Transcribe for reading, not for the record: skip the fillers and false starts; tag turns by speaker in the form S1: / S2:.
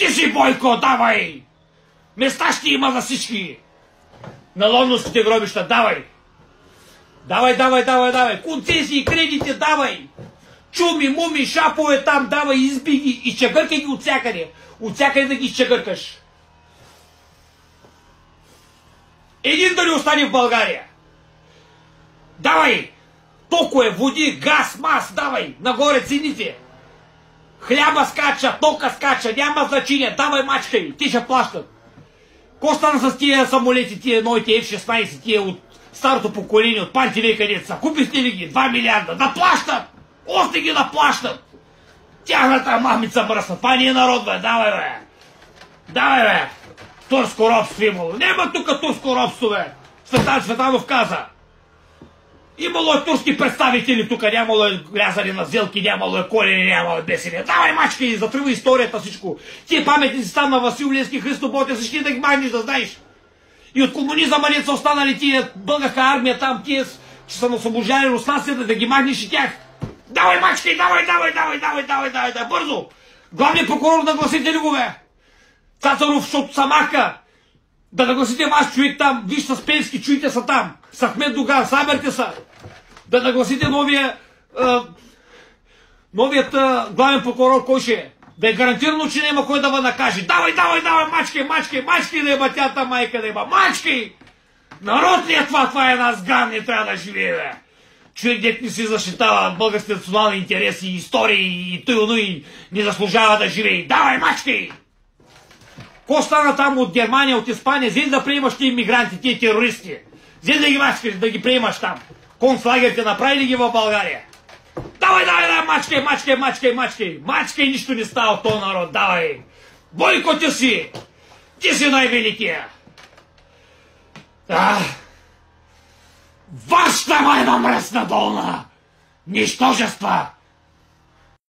S1: Ти си Бойко, давай! Места ще има за всички! На лондонските гробища, давай! Давай! Концесии, кредити, давай! Чуми, муми, шапове там, давай, изби ги и чегъркай ги от всякъде. От всякъде да ги чегъркаш. Един да ли остане в България? Давай! Токове, води, газ, мас, давай! Нагоре цените! Хляба скача, тока скача, няма значение, давай мачкай, ти ще плащат. Ко стана с тия самолети, тия новите F-16, тия от старото поколение, от пантелей където са? Купихте ли ги? 2 милиарда, да плащат! Още ги да плащат! Тяхната мамица мръсна, това не е народ, бе, давай, бе! Давай, бе! Турско робство имало, няма тук турско робство, бе! Цветан Цветанов каза. Имало е турски представители тук, нямало е рязане на сделки, нямало е колени, нямало е бесене. Давай, мачки, затрива историята всичко. Тия паметници там на Васил Левски, Христо Ботев, всички да ги махнеш, да знаеш. И от комунизма не са останали тия българска армия там, тия, че са освобождали руснаците, да ги махнеш и тях. Давай, мачки, давай, бързо! Главният прокурор нагласите ли го, бе? Цацаров, защото са маха. Да нагласите ваш човек там, виж с Певски, чуйте са там. С Ахмед Доган, съберте са. Да нагласите новият главен прокурор, кой ще е? Да е гарантирано, че няма кой да ва накаже. Давай, мачки да еба тята майка да еба. Мачки! Народ ли е това? Това е една сган, не трябва да живее, бе. Човек, дет не си защитава българските национални интереси, истории и тъй, и не заслужава да живее. Давай, мачки! Ко стана там от Германия, от Испания, зели да приемаш тия иммигранти, тия терористи. Зели да ги мачкаш, да ги приемаш там. Концлагерите направили ги в България. Давай, мачкай. Мачкай, нищо не става от този народ, давай. Бойко, ти си най-великия. Вашата майна мръсна долна. Нищожества.